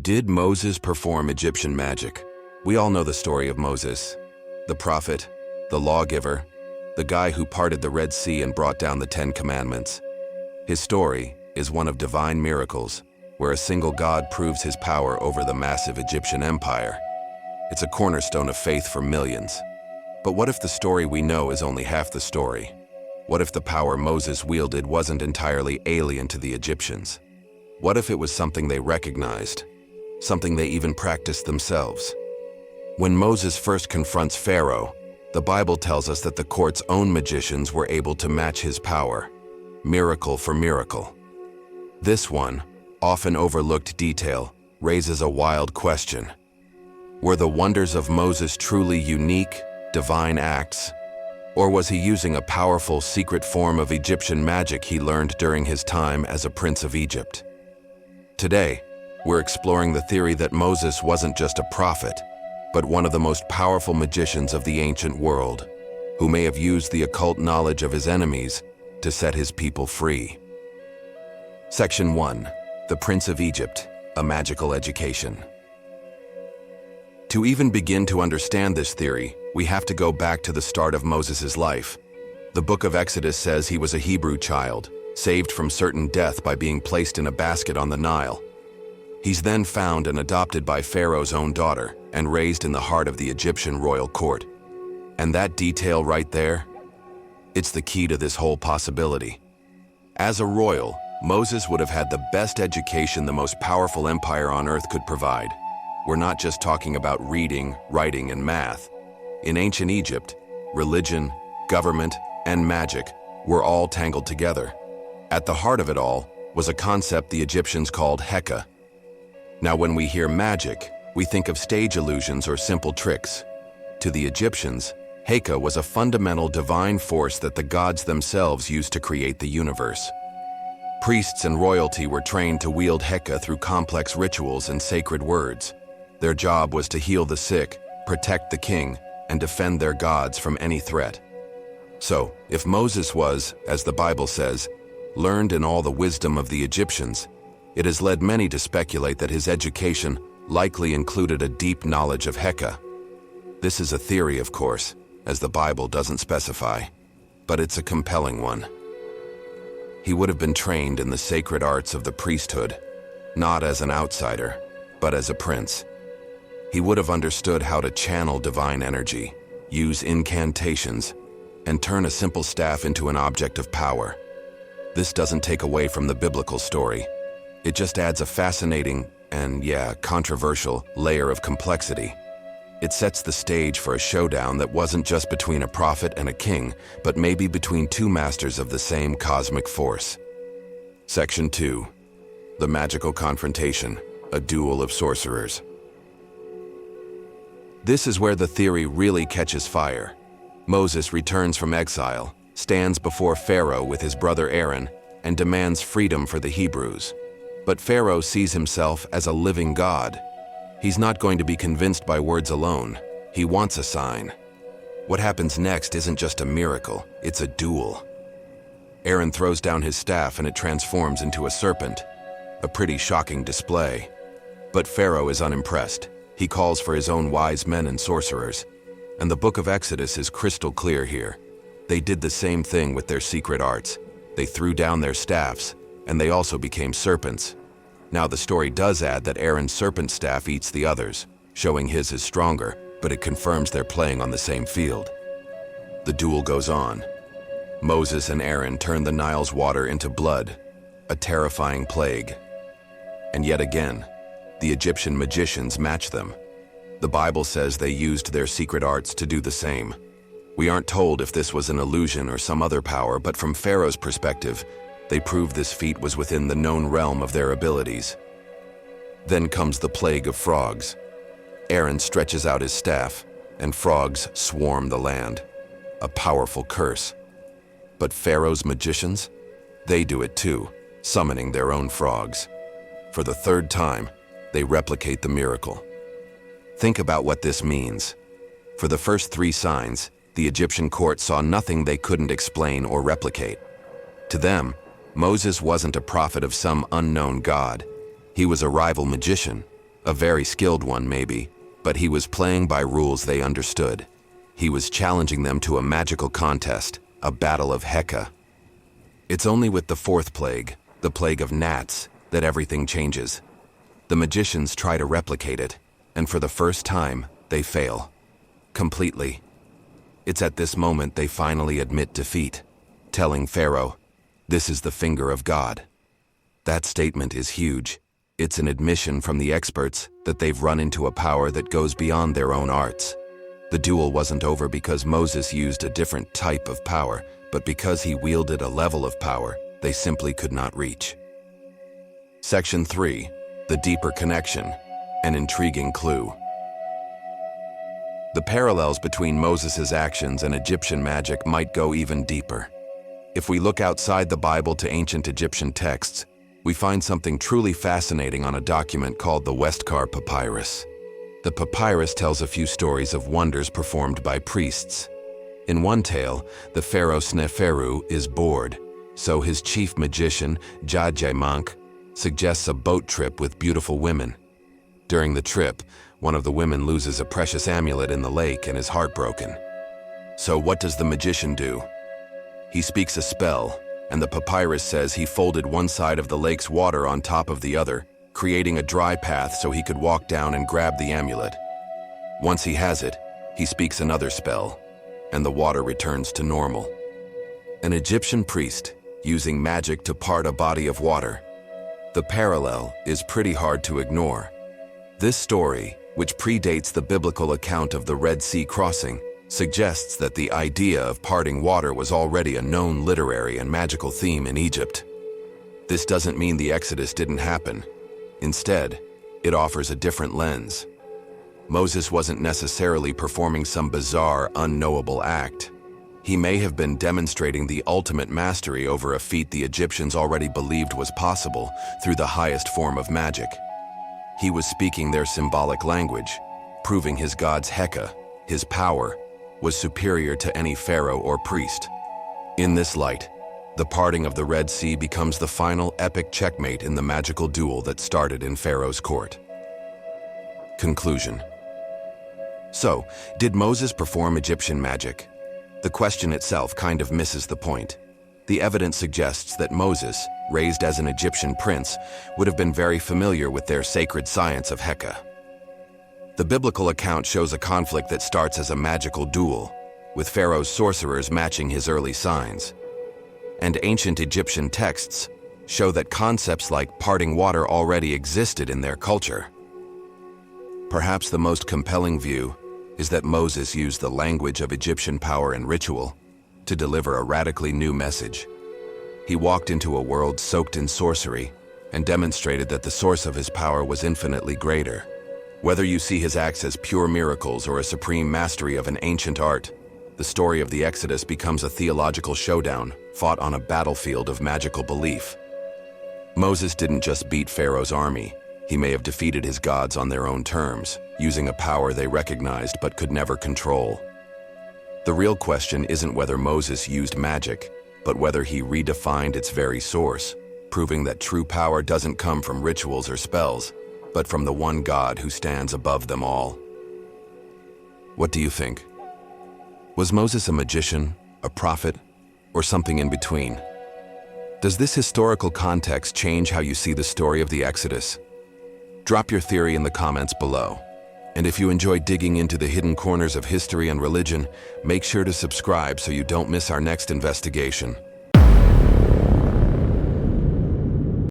Did Moses perform Egyptian magic? We all know the story of Moses, the prophet, the lawgiver, the guy who parted the Red Sea and brought down the Ten Commandments. His story is one of divine miracles, where a single God proves his power over the massive Egyptian empire. It's a cornerstone of faith for millions. But what if the story we know is only half the story? What if the power Moses wielded wasn't entirely alien to the Egyptians? What if it was something they recognized? Something they even practiced themselves? When Moses first confronts Pharaoh, the Bible tells us that the court's own magicians were able to match his power, miracle for miracle. This one, often overlooked detail, raises a wild question. Were the wonders of Moses truly unique, divine acts? Or was he using a powerful secret form of Egyptian magic he learned during his time as a prince of Egypt? Today, we're exploring the theory that Moses wasn't just a prophet, but one of the most powerful magicians of the ancient world, who may have used the occult knowledge of his enemies to set his people free. Section 1. The Prince of Egypt, a Magical Education. To even begin to understand this theory, we have to go back to the start of Moses' life. The book of Exodus says he was a Hebrew child, saved from certain death by being placed in a basket on the Nile. He's then found and adopted by Pharaoh's own daughter and raised in the heart of the Egyptian royal court. And that detail right there, it's the key to this whole possibility. As a royal, Moses would have had the best education the most powerful empire on earth could provide. We're not just talking about reading, writing, and math. In ancient Egypt, religion, government, and magic were all tangled together. At the heart of it all was a concept the Egyptians called Heka. Now, when we hear magic, we think of stage illusions or simple tricks. To the Egyptians, Heka was a fundamental divine force that the gods themselves used to create the universe. Priests and royalty were trained to wield Heka through complex rituals and sacred words. Their job was to heal the sick, protect the king, and defend their gods from any threat. So, if Moses was, as the Bible says, learned in all the wisdom of the Egyptians, it has led many to speculate that his education likely included a deep knowledge of Heka. This is a theory, of course, as the Bible doesn't specify, but it's a compelling one. He would have been trained in the sacred arts of the priesthood, not as an outsider, but as a prince. He would have understood how to channel divine energy, use incantations, and turn a simple staff into an object of power. This doesn't take away from the biblical story. It just adds a fascinating and, controversial layer of complexity. It sets the stage for a showdown that wasn't just between a prophet and a king, but maybe between two masters of the same cosmic force. Section 2. The Magical Confrontation, a Duel of Sorcerers. This is where the theory really catches fire. Moses returns from exile, stands before Pharaoh with his brother Aaron, and demands freedom for the Hebrews. But Pharaoh sees himself as a living God. He's not going to be convinced by words alone. He wants a sign. What happens next isn't just a miracle, it's a duel. Aaron throws down his staff and it transforms into a serpent. A pretty shocking display. But Pharaoh is unimpressed. He calls for his own wise men and sorcerers. And the book of Exodus is crystal clear here. They did the same thing with their secret arts. They threw down their staffs, and they also became serpents. Now the story does add that Aaron's serpent staff eats the others, showing his is stronger, but it confirms they're playing on the same field. The duel goes on. Moses and Aaron turn the Nile's water into blood, a terrifying plague. And yet again, the Egyptian magicians match them. The Bible says they used their secret arts to do the same. We aren't told if this was an illusion or some other power, but from Pharaoh's perspective, they prove this feat was within the known realm of their abilities. Then comes the plague of frogs. Aaron stretches out his staff, and frogs swarm the land. A powerful curse. But Pharaoh's magicians? They do it too, summoning their own frogs. For the third time, they replicate the miracle. Think about what this means. For the first 3 signs, the Egyptian court saw nothing they couldn't explain or replicate. To them, Moses wasn't a prophet of some unknown god. He was a rival magician, A very skilled one, maybe, but he was playing by rules they understood. He was challenging them to a magical contest, a battle of Heka. It's only with the fourth plague, the plague of gnats, that everything changes. The magicians try to replicate it, and for the first time, they fail. Completely. It's at this moment they finally admit defeat, telling Pharaoh, "This is the finger of God." That statement is huge. It's an admission from the experts that they've run into a power that goes beyond their own arts. The duel wasn't over because Moses used a different type of power, but because he wielded a level of power they simply could not reach. Section 3. The deeper connection. An intriguing clue. The parallels between Moses' actions and Egyptian magic might go even deeper. If we look outside the Bible to ancient Egyptian texts, we find something truly fascinating on a document called the Westcar Papyrus. The papyrus tells a few stories of wonders performed by priests. In one tale, the pharaoh Sneferu is bored, so his chief magician, Jajamonk, suggests a boat trip with beautiful women. During the trip, one of the women loses a precious amulet in the lake and is heartbroken. So what does the magician do? He speaks a spell, and the papyrus says he folded one side of the lake's water on top of the other, creating a dry path so he could walk down and grab the amulet. Once he has it, he speaks another spell, and the water returns to normal. An Egyptian priest using magic to part a body of water. The parallel is pretty hard to ignore. This story, which predates the biblical account of the Red Sea crossing, suggests that the idea of parting water was already a known literary and magical theme in Egypt. This doesn't mean the Exodus didn't happen. Instead, it offers a different lens. Moses wasn't necessarily performing some bizarre, unknowable act. He may have been demonstrating the ultimate mastery over a feat the Egyptians already believed was possible through the highest form of magic. He was speaking their symbolic language, proving his god's Heka, his power, was superior to any pharaoh or priest. In this light, the parting of the Red Sea becomes the final epic checkmate in the magical duel that started in Pharaoh's court. Conclusion. So, did Moses perform Egyptian magic? The question itself kind of misses the point. The evidence suggests that Moses, raised as an Egyptian prince, would have been very familiar with their sacred science of Heka. The biblical account shows a conflict that starts as a magical duel, with Pharaoh's sorcerers matching his early signs. And ancient Egyptian texts show that concepts like parting water already existed in their culture. Perhaps the most compelling view is that Moses used the language of Egyptian power and ritual to deliver a radically new message. He walked into a world soaked in sorcery and demonstrated that the source of his power was infinitely greater. Whether you see his acts as pure miracles or a supreme mastery of an ancient art, the story of the Exodus becomes a theological showdown fought on a battlefield of magical belief. Moses didn't just beat Pharaoh's army. He may have defeated his gods on their own terms, using a power they recognized but could never control. The real question isn't whether Moses used magic, but whether he redefined its very source, proving that true power doesn't come from rituals or spells, but from the one God who stands above them all. What do you think? Was Moses a magician, a prophet, or something in between? Does this historical context change how you see the story of the Exodus? Drop your theory in the comments below. And if you enjoy digging into the hidden corners of history and religion, make sure to subscribe so you don't miss our next investigation.